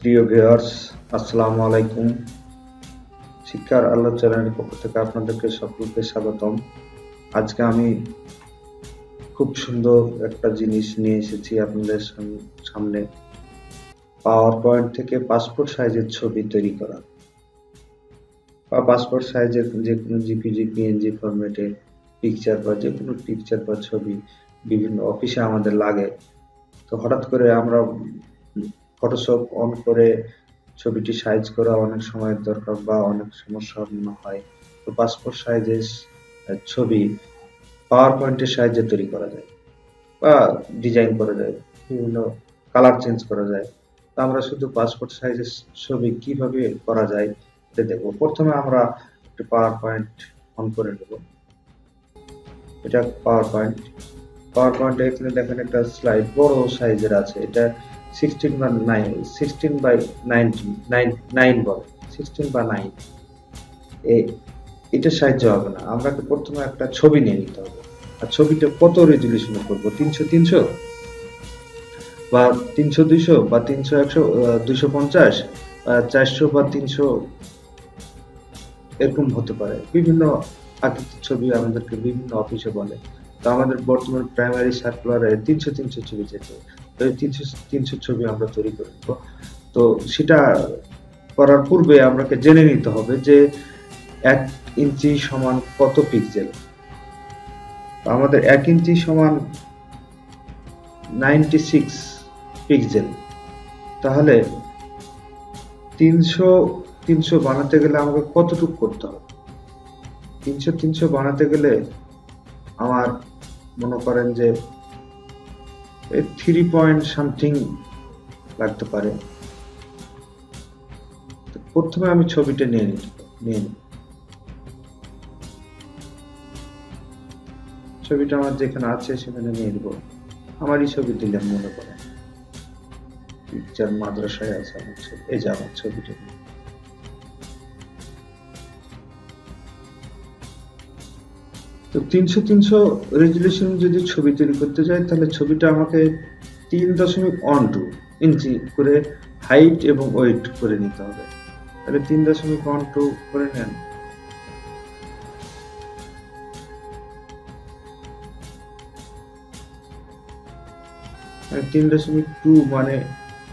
প্রিয় ভিউয়ার্স, আসসালামু আলাইকুম। শিক্ষার আলো চ্যানেলের পক্ষ থেকে আপনাদেরকে সকলকে স্বাগতম। আজকে আমি খুব সুন্দর একটা জিনিস নিয়ে এসেছি আপনাদের সামনে। পাওয়ার পয়েন্ট থেকে পাসপোর্ট সাইজের ছবি তৈরি করা বা পাসপোর্ট সাইজের যে কোনো জিপিজি পিএনজি ফরম্যাটে পিকচার বা যে কোনো পিকচার বা ছবি বিভিন্ন অফিসে আমাদের লাগে। তো হঠাৎ করে আমরা ফটোশপ অন করে ছবিটি সাইজ করা অনেক সময়ের দরকার বা অনেক সমস্যার মনে হয়। তো পাসপোর্ট সাইজের ছবি পাওয়ার পয়েন্টের সাহায্যে তৈরি করা যায় বা ডিজাইন করা যায়, বিভিন্ন কালার চেঞ্জ করা যায়। তো আমরা শুধু পাসপোর্ট সাইজের ছবি কিভাবে করা যায় এটা দেখবো। প্রথমে আমরা একটু পাওয়ার পয়েন্ট অন করে নেব। এটা পাওয়ার পয়েন্ট। পাওয়ার পয়েন্টে এখানে দেখেন একটা স্লাইড বড় সাইজের আছে। এটা 16 বাই 9 বলে, 16 বা 9। এটা সাহায্য হবে না, আমরা প্রথমে একটা ছবি নিয়ে নিতে হবে। আর ছবিটা কত রেজুলেশনে করবো, 300 বা 300 বা 300 250 400 বা 300 এরকম হতে পারে। বিভিন্ন আকৃতির ছবি আমাদেরকে বিভিন্ন অফিসে বলে। তো আমাদের বর্তমান প্রাইমারি সার্কুলারে 300 ছবি চেয়েছে। তো এই 300 ছবি আমরা তৈরি করে নেব। তো সেটা করার পূর্বে আমাকে জেনে নিতে হবে যে 1 ইঞ্চি সমান কত পিক্সেল। আমাদের 1 ইঞ্চি সমান 96 পিক্সেল। তাহলে 300 বানাতে গেলে আমাকে কতটুকু করতে হবে? 300 বানাতে গেলে আমার মনে করেন যে 3 পয়েন্ট সামথিং লাগতে পারে। প্রথমে আমি ছবিটা নিয়ে নিব। ছবিটা আমার যেখানে আছে সেখানে নিয়ে নিব। আমারই ছবি দিলাম মনে করেন, পিকচার মাদ্রাসায় আছে আমার ছবি। এই যে আমার ছবিটা। তো 300 রেজুলেশন যদি ছবি তৈরি করতে যাই, তাহলে ছবিটা আমাকে 3.12 ইঞ্চি করে হাইট এবং ওয়েট করে নিতে হবে। তাহলে 3.12 করে নেন। 3.2 মানে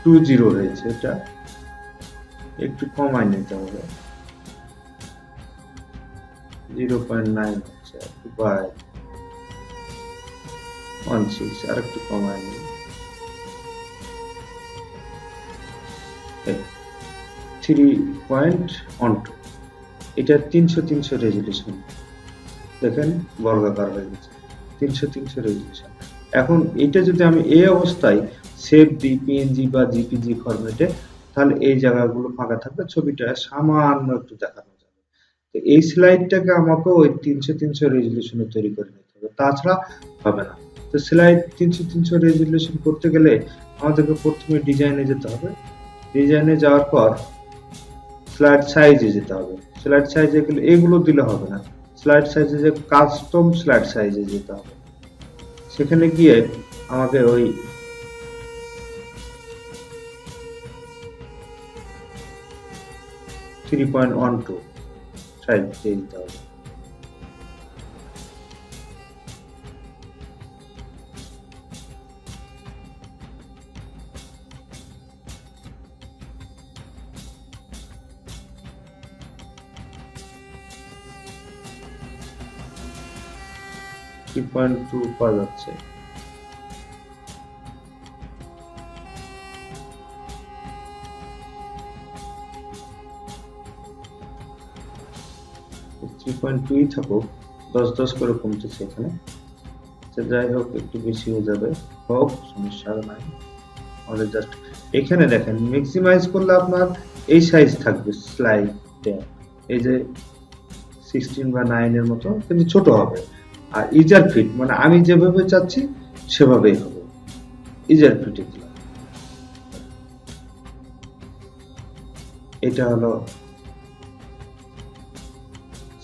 20 রয়েছে, এটা একটু কমায় নিতে হবে। 0.9 হচ্ছে, একটু বাই 16 আর একটু কমায় নিই। 3.12 এটা 300 রেজুলেশন। দেখেন বর্গাকার হয়ে গেছে, 300 রেজুলেশন। এখন এটা যদি আমি এই অবস্থায় সেভ দিই পিএনজি বা জিপিজি ফরম্যাটে, তাহলে এই জায়গাগুলো ফাঁকা থাকবে, ছবিটা সামান্য একটু দেখানো যাবে। তো এই স্লাইডটাকে আমাকে ওই 300 রেজুলেশনে তৈরি করে নিতে হবে, তাছাড়া হবে না। তো স্লাইড 300 রেজুলেশন করতে গেলে আমাদেরকে প্রথমে ডিজাইনে যেতে হবে। ডিজাইনে যাওয়ার পর স্লাইড সাইজে যেতে হবে। স্লাইড সাইজে গেলে এগুলো দিলে হবে না, স্লাইড সাইজে যে কাস্টম স্লাইড সাইজে যেতে হবে। সেখানে গিয়ে আমাকে ওই three point one two size দিয়ে দিতে হবে। থ্রি পয়েন্ট টু পাওয়া যাচ্ছে। থ্রি পয়েন্ট টুই থাকুক, 10 করে কমতেছে এখানে। যাই হোক, একটু বেশি হয়ে যাবে, হোক, সমস্যা নাই। আমাদের জাস্ট এখানে দেখেন ম্যাক্সিমাইজ করলে আপনার এই সাইজ থাকবে স্লাইডে, এই যে 16 বা 9 এর মতো, কিন্তু ছোট হবে। আর ইজার ফিট মানে আমি যেভাবে চাচ্ছি সেভাবেই হবে। ইজার ফিটে দিলাম। এটা হলো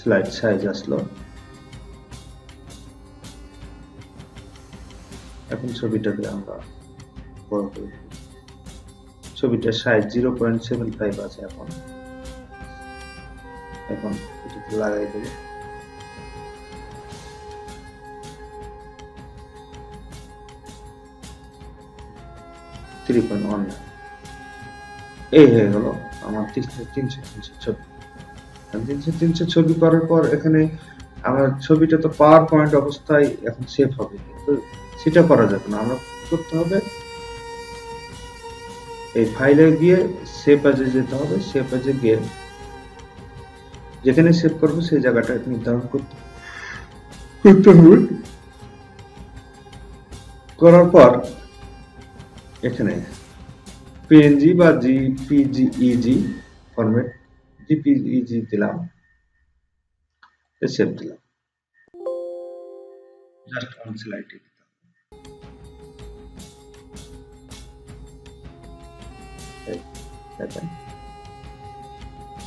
স্লাইড সাইজ আসলো। এখন ছবিটাকে আমরা বড় করে ছবিটার সাইজ 0.75 আছে। এখন এটাকে লাগাই দেব। এই হয়ে গেল আমার 300 ছবি করার পর এখানে আমার ছবিটা তো পাওয়ার পয়েন্ট অবস্থায় এখন সেভ হবে, কিন্তু সেটা করা যাবে না। আমরা করতে হবে, এই ফাইলে গিয়ে সেভ অ্যাজে যেতে হবে। সেভ অ্যাজে গিয়ে যেখানে সেভ করবো সেই জায়গাটা নির্ধারণ করতে হবে। করার পর এখানে পিএনজি বা জিপিজি ফরম্যাট, জিপিজি দিলাম, সেভ দিলাম। জাস্ট অন স্লাইড দেখেন,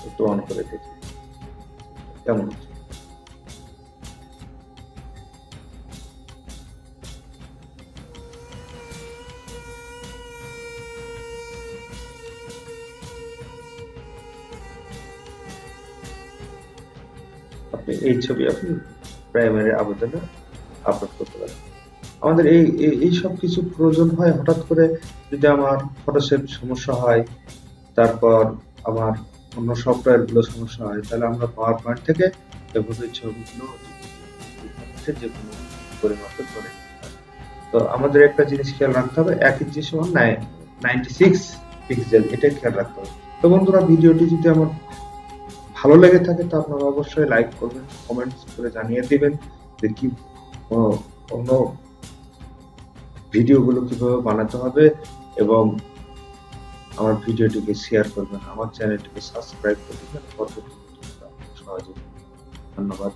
একটু অন করে দেখি কেমন হচ্ছে। আপনি এই ছবি আপনি প্রাইমারি আবেদনে আপলোড করতে পারেন। আমাদের এই সব কিছু প্রয়োজন হয় হঠাৎ করে, যদি আমার ফটোশপ সমস্যা হয়, তারপর আমার অন্য সফটওয়্যার গুলো সমস্যা হয়, তাহলে আমরা পাওয়ার পয়েন্ট থেকে এভাবে ছবিগুলো যে কোনো পরিমাপে করে নিতে পারি। তো আমাদের একটা জিনিস খেয়াল রাখতে হবে, 1 ইঞ্চি সমান 96 পিক্সেল, এটা খেয়াল রাখতে হবে। তো বন্ধুরা, ভিডিওটি যদি আমার ভালো লেগে থাকে তো আপনারা অবশ্যই লাইক করবেন, কমেন্টস করে জানিয়ে দিবেন যে কি অন্য ভিডিওগুলো কিভাবে বানাতে হবে, এবং আমার ভিডিওটিকে শেয়ার করবেন, আমার চ্যানেলটিকে সাবস্ক্রাইব করে দিবেন। পরবর্তী ভিডিওটা সহজে। ধন্যবাদ।